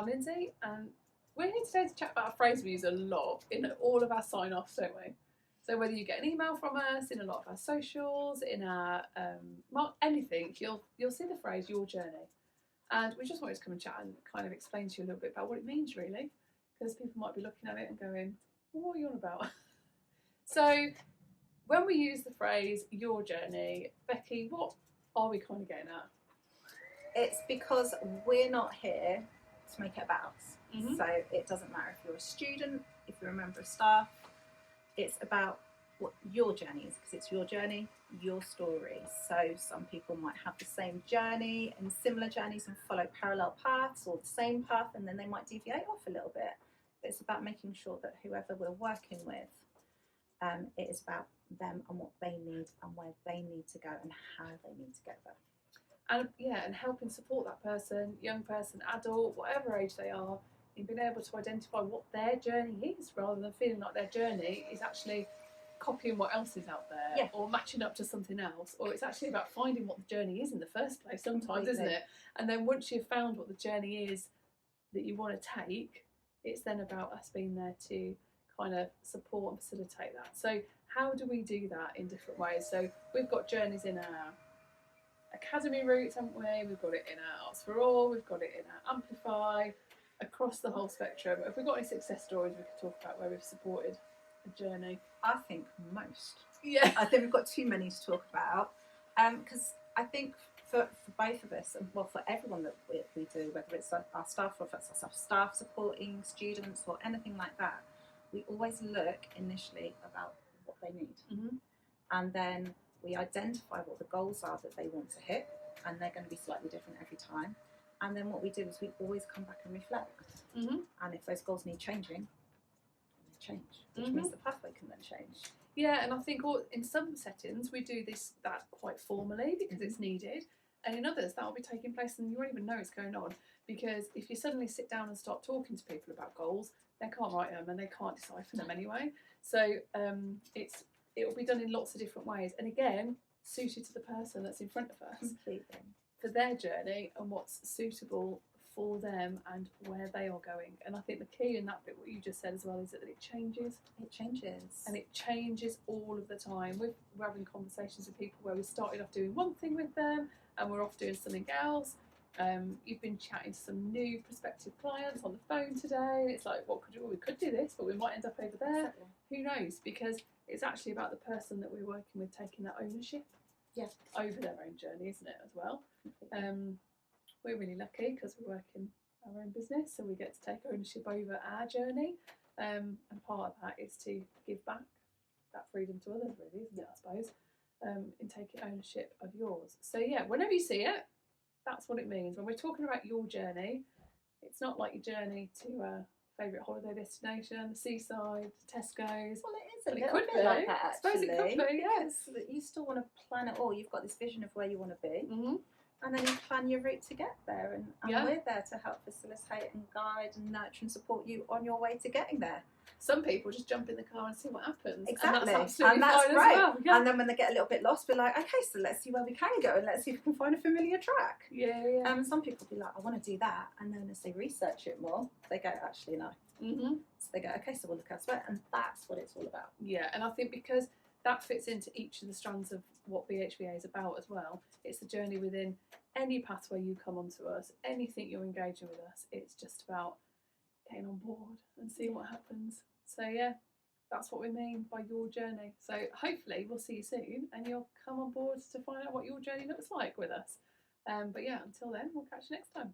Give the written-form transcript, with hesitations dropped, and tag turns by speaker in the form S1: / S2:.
S1: I'm Lindsay, and we're here today to chat about a phrase we use a lot in all of our sign-offs, don't we? So whether you get an email from us, in a lot of our socials, in our anything, you'll see the phrase "your journey," and we just wanted to come and chat and kind of explain to you a little bit about what it means, really, because people might be looking at it and going, well, "What are you on about?" So when we use the phrase "your journey," Becky, what are we kind of getting at?
S2: It's because we're not here to make it about us.
S1: Mm-hmm.
S2: So it doesn't matter if you're a student, if you're a member of staff. It's about what your journey is, because it's your journey, your story. So some people might have the same journey and similar journeys and follow parallel paths or the same path, and then they might deviate off a little bit. It's about making sure that whoever we're working with, it is about them and what they need and where they need to go and how they need to get there.
S1: And helping support that person, young person, adult, whatever age they are, in being able to identify what their journey is, rather than feeling like their journey is actually copying what else is out there, or matching up to something else, or it's actually about finding what the journey is in the first place sometimes, isn't it? And then once you've found what the journey is that you want to take, it's then about us being there to kind of support and facilitate that. So how do we do that in different ways? So we've got journeys in our academy routes, haven't we? We've got it in our Arts for All, we've got it in our Amplify, across the whole spectrum. If we've got any success stories we could talk about where we've supported a journey?
S2: I think most.
S1: Yeah.
S2: I think we've got too many to talk about. Because I think for both of us, and well, for everyone that we do, whether it's our staff or if it's our staff supporting students or anything like that, we always look initially about what they need.
S1: Mm-hmm.
S2: And then we identify what the goals are that they want to hit, and they're going to be slightly different every time. And then what we do is we always come back and reflect.
S1: Mm-hmm.
S2: And if those goals need changing, they change, which
S1: Mm-hmm.
S2: means the pathway can then change.
S1: Yeah, and I think in some settings we do that quite formally because it's needed, and in others that will be taking place and you won't even know it's going on, because if you suddenly sit down and start talking to people about goals, they can't write them and they can't decipher them anyway. So it will be done in lots of different ways, and again suited to the person that's in front of us.
S2: Completely.
S1: For their journey and what's suitable for them and where they are going. And I think the key in that bit, what you just said as well, is that it changes.
S2: It changes.
S1: And it changes all of the time. We're having conversations with people where we started off doing one thing with them and we're off doing something else. You've been chatting to some new prospective clients on the phone today. It's like, we could do this, but we might end up over there.
S2: Exactly.
S1: Who knows? Because it's actually about the person that we're working with taking that ownership over their own journey, isn't it, as well? We're really lucky because we work in our own business, so we get to take ownership over our journey, and part of that is to give back that freedom to others, really, isn't it, I suppose, in taking ownership of yours. So yeah, whenever you see it, that's what it means. When we're talking about your journey, it's not like your journey to a favourite holiday destination, the seaside, Tesco's.
S2: Well, it is a
S1: But it
S2: little
S1: could
S2: bit
S1: be.
S2: like that,
S1: I
S2: actually.
S1: suppose it could be, yes.
S2: Because you still want to plan it all. You've got this vision of where you want to be.
S1: Mm-hmm.
S2: And then you plan your route to get there. And we're there to help facilitate and guide and nurture and support you on your way to getting there.
S1: Some people just jump in the car and see what happens.
S2: Exactly.
S1: And that's absolutely
S2: that's
S1: fine
S2: right.
S1: as well. Yeah.
S2: And then when they get a little bit lost, we're like, okay, so let's see where we can go and let's see if we can find a familiar track.
S1: Yeah.
S2: Some people be like, I want to do that. And then as they research it more, they go, actually, no.
S1: Mm-hmm.
S2: So they go, okay, so we'll look elsewhere. And that's what it's all about.
S1: Yeah, and I think because that fits into each of the strands of what BHVA is about as well. It's the journey within any pathway you come onto us, anything you're engaging with us. It's just about getting on board and seeing what happens. So yeah, that's what we mean by your journey. So hopefully we'll see you soon and you'll come on board to find out what your journey looks like with us. But yeah, until then, we'll catch you next time.